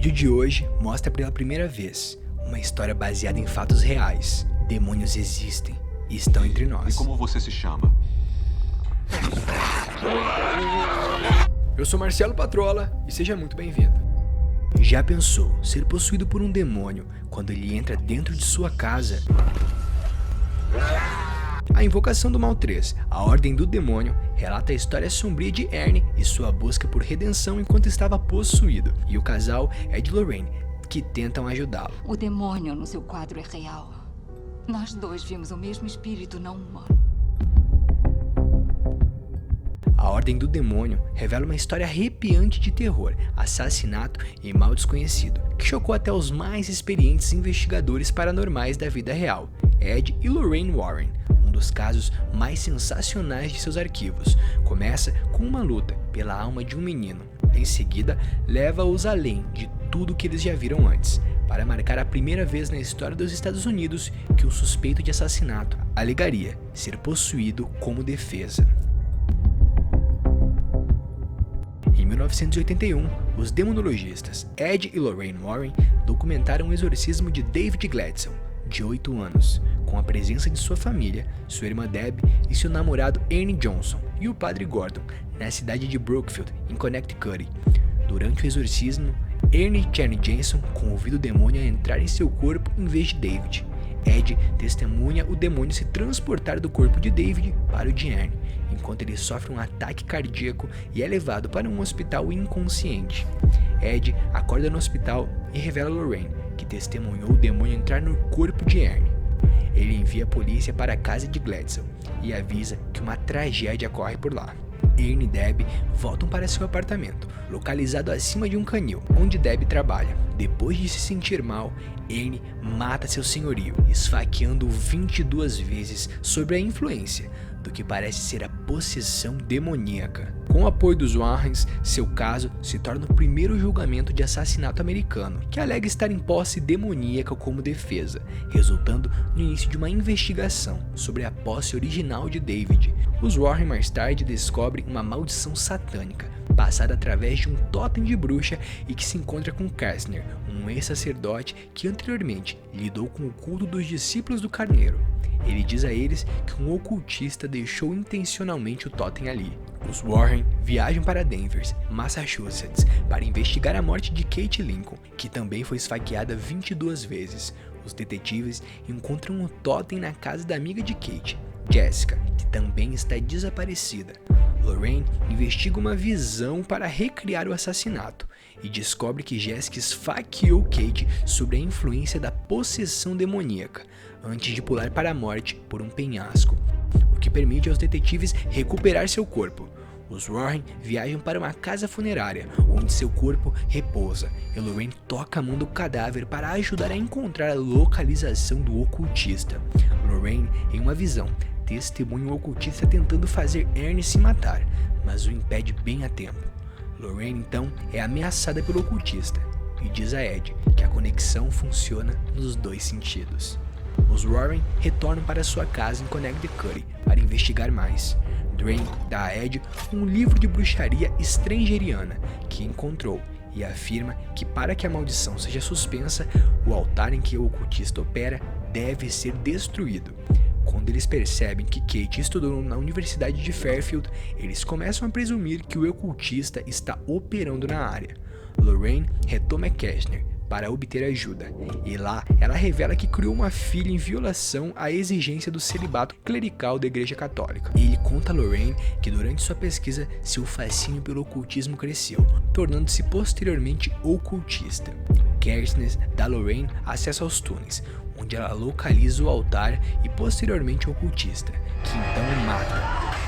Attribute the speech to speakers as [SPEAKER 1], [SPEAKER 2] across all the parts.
[SPEAKER 1] vídeo de hoje mostra pela primeira vez uma história baseada em fatos reais. Demônios existem e estão entre nós.
[SPEAKER 2] E como você se chama?
[SPEAKER 1] Eu sou Marcelo Patrola e seja muito bem-vindo. Já pensou ser possuído por um demônio quando ele entra dentro de sua casa? A Invocação do Mal 3, A Ordem do Demônio, relata a história sombria de Ernie e sua busca por redenção enquanto estava possuído, e o casal Ed e Lorraine, que tentam ajudá-lo.
[SPEAKER 3] O demônio no seu quadro é real. Nós dois vimos o mesmo espírito não humano.
[SPEAKER 1] A Ordem do Demônio revela uma história arrepiante de terror, assassinato e mal desconhecido, que chocou até os mais experientes investigadores paranormais da vida real, Ed e Lorraine Warren. Um dos casos mais sensacionais de seus arquivos começa com uma luta pela alma de um menino. Em seguida, leva-os além de tudo que eles já viram antes, para marcar a primeira vez na história dos Estados Unidos que um suspeito de assassinato alegaria ser possuído como defesa. Em 1981, os demonologistas Ed e Lorraine Warren documentaram o exorcismo de David Gladstone, de 8 anos, com a presença de sua família, sua irmã Deb e seu namorado Ernie Johnson e o padre Gordon, na cidade de Brookfield, em Connecticut. Durante o exorcismo, Ernie e Charlie Jensen convidam o demônio a entrar em seu corpo em vez de David. Ed testemunha o demônio se transportar do corpo de David para o de Ernie, enquanto ele sofre um ataque cardíaco e é levado para um hospital inconsciente. Ed acorda no hospital e revela a Lorraine que testemunhou o demônio entrar no corpo de Ernie. Ele envia a polícia para a casa de Gladstone e avisa que uma tragédia ocorre por lá. Ernie e Deb voltam para seu apartamento, localizado acima de um canil, onde Deb trabalha. Depois de se sentir mal, Ernie mata seu senhorio, esfaqueando-o 22 vezes sob a influência do que parece ser a possessão demoníaca. Com o apoio dos Warrens, seu caso se torna o primeiro julgamento de assassinato americano, que alega estar em posse demoníaca como defesa, resultando no início de uma investigação sobre a posse original de David. Os Warren mais tarde descobrem uma maldição satânica, passada através de um totem de bruxa e que se encontra com Kastner, um ex-sacerdote que anteriormente lidou com o culto dos discípulos do Carneiro. Ele diz a eles que um ocultista deixou intencionalmente o totem ali. Os Warren viajam para Denver, Massachusetts, para investigar a morte de Kate Lincoln, que também foi esfaqueada 22 vezes. Os detetives encontram o totem na casa da amiga de Kate, Jessica, que também está desaparecida. Lorraine investiga uma visão para recriar o assassinato e descobre que Jessica esfaqueou Kate sob a influência da possessão demoníaca, antes de pular para a morte por um penhasco, o que permite aos detetives recuperar seu corpo. Os Warren viajam para uma casa funerária, onde seu corpo repousa, e Lorraine toca a mão do cadáver para ajudar a encontrar a localização do ocultista. Lorraine, em uma visão, testemunha o ocultista tentando fazer Ernie se matar, mas o impede bem a tempo. Lorraine então é ameaçada pelo ocultista e diz a Ed que a conexão funciona nos dois sentidos. Os Warren retornam para sua casa em Connecticut para investigar mais. Drain dá a Ed um livro de bruxaria estrangeriana que encontrou e afirma que para que a maldição seja suspensa, o altar em que o ocultista opera deve ser destruído. Quando eles percebem que Kate estudou na Universidade de Fairfield, eles começam a presumir que o ocultista está operando na área. Lorraine retoma Kastner para obter ajuda, e lá ela revela que criou uma filha em violação à exigência do celibato clerical da Igreja Católica. Ele conta a Lorraine que durante sua pesquisa seu fascínio pelo ocultismo cresceu, tornando-se posteriormente ocultista. Kastner dá a Lorraine acesso aos túneis, onde ela localiza o altar e posteriormente o ocultista, que então o mata.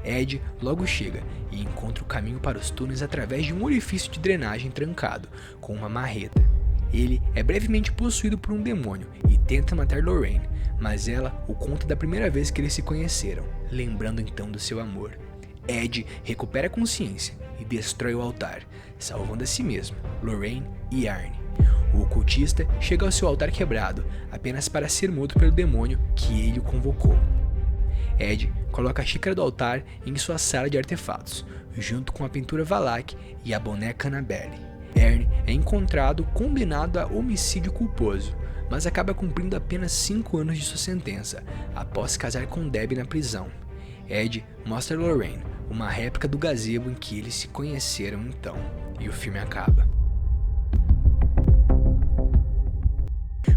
[SPEAKER 1] Ed logo chega e encontra o caminho para os túneis através de um orifício de drenagem trancado, com uma marreta. Ele é brevemente possuído por um demônio e tenta matar Lorraine, mas ela o conta da primeira vez que eles se conheceram, lembrando então do seu amor. Ed recupera a consciência e destrói o altar, salvando a si mesmo, Lorraine e Ernie. O ocultista chega ao seu altar quebrado, apenas para ser morto pelo demônio que ele o convocou. Ed coloca a xícara do altar em sua sala de artefatos, junto com a pintura Valak e a boneca Annabelle. Bernie é encontrado condenado a homicídio culposo, mas acaba cumprindo apenas 5 anos de sua sentença, após se casar com Debbie na prisão. Ed mostra a Lorraine uma réplica do gazebo em que eles se conheceram então, e o filme acaba.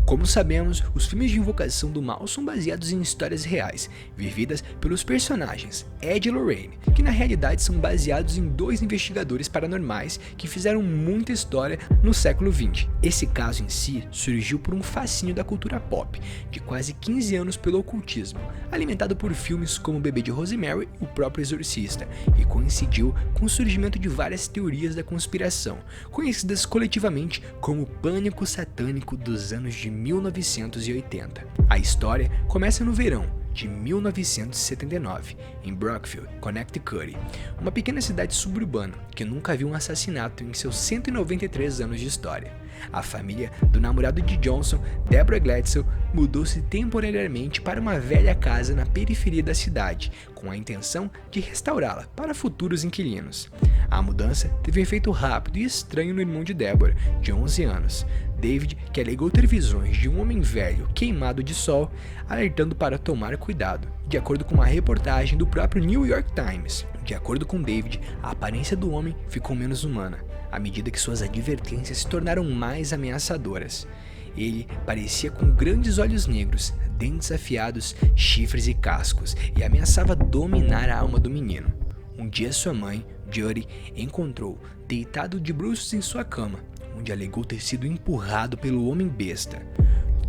[SPEAKER 1] Como sabemos, os filmes de Invocação do Mal são baseados em histórias reais, vividas pelos personagens Ed e Lorraine, que na realidade são baseados em 2 investigadores paranormais que fizeram muita história no século XX. Esse caso em si surgiu por um fascínio da cultura pop, de quase 15 anos pelo ocultismo, alimentado por filmes como O Bebê de Rosemary e O Próprio Exorcista, e coincidiu com o surgimento de várias teorias da conspiração, conhecidas coletivamente como o Pânico Satânico dos anos de 1980. A história começa no verão de 1979, em Brookfield, Connecticut, uma pequena cidade suburbana que nunca viu um assassinato em seus 193 anos de história. A família do namorado de Johnson, Deborah Glatzel, mudou-se temporariamente para uma velha casa na periferia da cidade, com a intenção de restaurá-la para futuros inquilinos. A mudança teve um efeito rápido e estranho no irmão de Deborah, de 11 anos, David, que alegou ter visões de um homem velho queimado de sol, alertando para tomar cuidado, de acordo com uma reportagem do próprio New York Times. De acordo com David, a aparência do homem ficou menos humana, à medida que suas advertências se tornaram mais ameaçadoras. Ele parecia com grandes olhos negros, dentes afiados, chifres e cascos, e ameaçava dominar a alma do menino. Um dia sua mãe, Judy, encontrou deitado de bruços em sua cama, onde alegou ter sido empurrado pelo homem besta.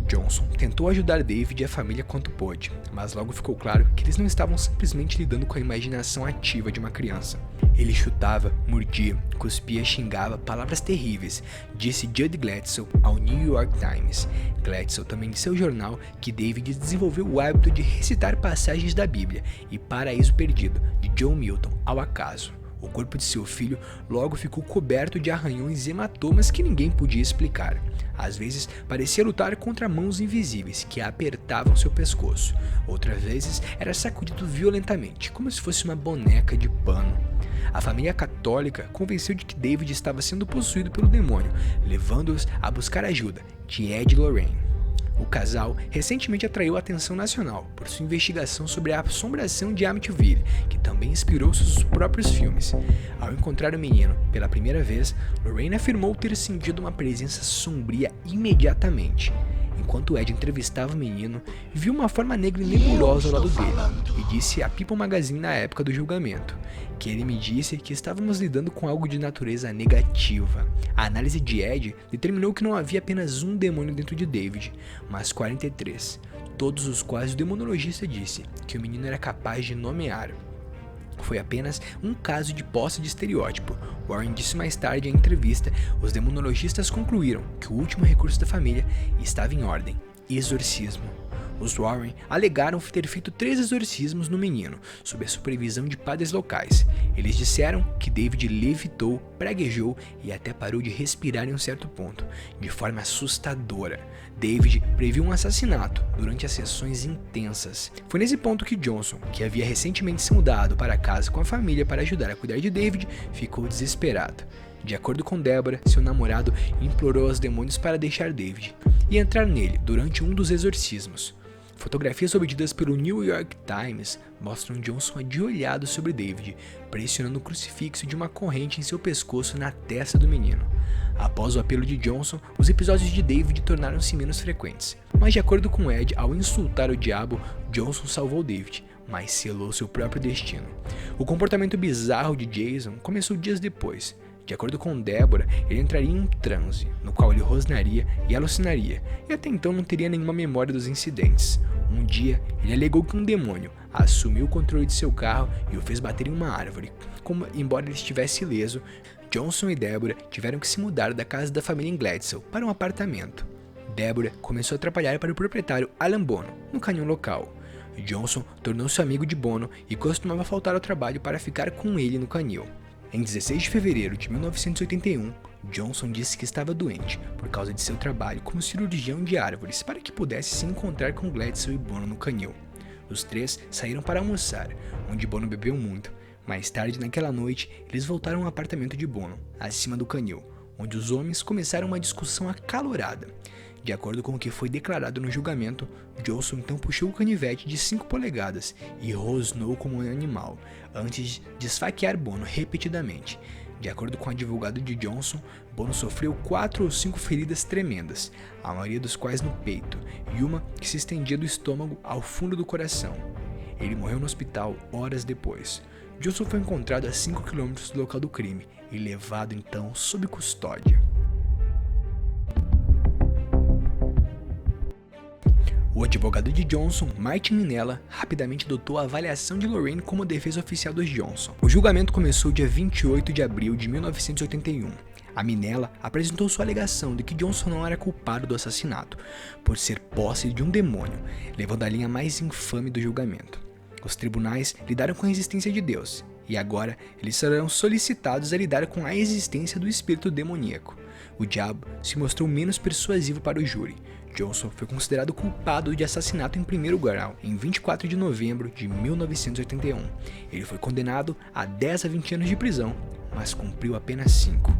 [SPEAKER 1] Johnson tentou ajudar David e a família quanto pôde, mas logo ficou claro que eles não estavam simplesmente lidando com a imaginação ativa de uma criança. Ele chutava, mordia, cuspia e xingava palavras terríveis, disse Judy Glatzel ao New York Times. Glatzel também disse ao jornal que David desenvolveu o hábito de recitar passagens da Bíblia e Paraíso Perdido, de John Milton, ao acaso. O corpo de seu filho logo ficou coberto de arranhões e hematomas que ninguém podia explicar. Às vezes, parecia lutar contra mãos invisíveis que apertavam seu pescoço. Outras vezes, era sacudido violentamente, como se fosse uma boneca de pano. A família católica convenceu de que David estava sendo possuído pelo demônio, levando-os a buscar ajuda de Ed e Lorraine. O casal recentemente atraiu a atenção nacional por sua investigação sobre a assombração de Amityville, que também inspirou seus próprios filmes. Ao encontrar o menino pela primeira vez, Lorraine afirmou ter sentido uma presença sombria imediatamente. Enquanto Ed entrevistava o menino, viu uma forma negra e nebulosa ao lado dele e disse à People Magazine na época do julgamento que ele me disse que estávamos lidando com algo de natureza negativa. A análise de Ed determinou que não havia apenas um demônio dentro de David, mas 43, todos os quais o demonologista disse que o menino era capaz de nomear. Foi apenas um caso de posse de estereótipo. Warren disse mais tarde em entrevista, os demonologistas concluíram que o último recurso da família estava em ordem: exorcismo. Os Warren alegaram ter feito 3 exorcismos no menino, sob a supervisão de padres locais. Eles disseram que David levitou, praguejou e até parou de respirar em um certo ponto, de forma assustadora. David previu um assassinato durante as sessões intensas. Foi nesse ponto que Johnson, que havia recentemente se mudado para casa com a família para ajudar a cuidar de David, ficou desesperado. De acordo com Deborah, seu namorado implorou aos demônios para deixar David e entrar nele durante um dos exorcismos. Fotografias obtidas pelo New York Times mostram Johnson ajoelhado sobre David, pressionando o crucifixo de uma corrente em seu pescoço na testa do menino. Após o apelo de Johnson, os episódios de David tornaram-se menos frequentes. Mas de acordo com Ed, ao insultar o diabo, Johnson salvou David, mas selou seu próprio destino. O comportamento bizarro de Jason começou dias depois. De acordo com Deborah, ele entraria em um transe, no qual ele rosnaria e alucinaria, e até então não teria nenhuma memória dos incidentes. Um dia, ele alegou que um demônio assumiu o controle de seu carro e o fez bater em uma árvore. Embora ele estivesse ileso, Johnson e Deborah tiveram que se mudar da casa da família em Glatzel para um apartamento. Deborah começou a trabalhar para o proprietário Alan Bono, no canhão local. Johnson tornou-se amigo de Bono e costumava faltar ao trabalho para ficar com ele no canil. Em 16 de fevereiro de 1981, Johnson disse que estava doente por causa de seu trabalho como cirurgião de árvores para que pudesse se encontrar com Glatzel e Bono no canil. Os 3 saíram para almoçar, onde Bono bebeu muito. Mais tarde naquela noite, eles voltaram ao apartamento de Bono, acima do canil. onde os homens começaram uma discussão acalorada. De acordo com o que foi declarado no julgamento, Johnson então puxou o canivete de 5 polegadas e rosnou como um animal, antes de esfaquear Bono repetidamente. De acordo com o advogado de Johnson, Bono sofreu 4 ou 5 feridas tremendas, a maioria dos quais no peito, e uma que se estendia do estômago ao fundo do coração. Ele morreu no hospital horas depois. Johnson foi encontrado a 5 km do local do crime e levado então sob custódia. O advogado de Johnson, Martin Minella, rapidamente adotou a avaliação de Lorraine como defesa oficial dos Johnson. O julgamento começou dia 28 de abril de 1981. A Minella apresentou sua alegação de que Johnson não era culpado do assassinato, por ser posse de um demônio, levando a linha mais infame do julgamento. Os tribunais lidaram com a existência de Deus, e agora eles serão solicitados a lidar com a existência do espírito demoníaco. O diabo se mostrou menos persuasivo para o júri. Johnson foi considerado culpado de assassinato em primeiro grau em 24 de novembro de 1981. Ele foi condenado a 10 a 20 anos de prisão, mas cumpriu apenas 5.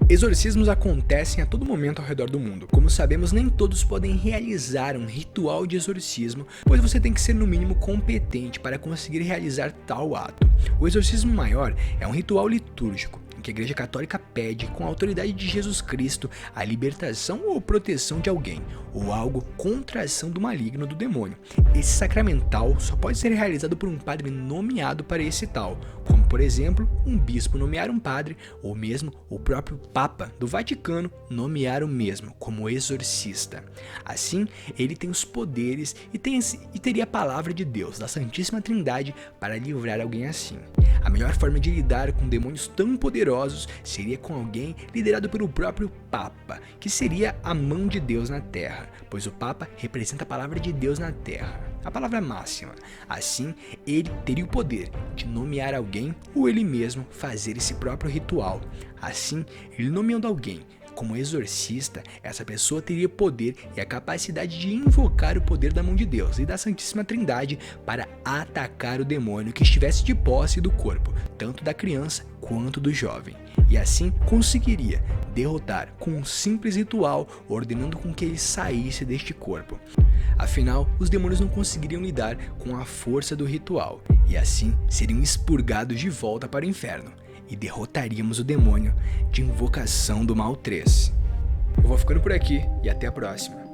[SPEAKER 1] Exorcismos acontecem a todo momento ao redor do mundo. Como sabemos, nem todos podem realizar um ritual de exorcismo, pois você tem que ser no mínimo competente para conseguir realizar tal ato. O exorcismo maior é um ritual litúrgico, em que a Igreja Católica pede, com a autoridade de Jesus Cristo, a libertação ou proteção de alguém, ou algo contra a ação do maligno do demônio. Esse sacramental só pode ser realizado por um padre nomeado para esse tal, como por exemplo, um bispo nomear um padre, ou mesmo o próprio Papa do Vaticano nomear o mesmo como exorcista. Assim, ele tem os poderes e teria a palavra de Deus, da Santíssima Trindade, para livrar alguém assim. A melhor forma de lidar com demônios tão poderosos seria com alguém liderado pelo próprio Papa, que seria a mão de Deus na Terra, pois o Papa representa a palavra de Deus na Terra, a palavra máxima. Assim, ele teria o poder de nomear alguém ou ele mesmo fazer esse próprio ritual. Assim, ele nomeando alguém como exorcista, essa pessoa teria poder e a capacidade de invocar o poder da mão de Deus e da Santíssima Trindade para atacar o demônio que estivesse de posse do corpo, tanto da criança quanto do jovem. E assim conseguiria derrotar com um simples ritual, ordenando com que ele saísse deste corpo. Afinal, os demônios não conseguiriam lidar com a força do ritual, e assim seriam expurgados de volta para o inferno. E derrotaríamos o demônio de Invocação do Mal 3. Eu vou ficando por aqui e até a próxima.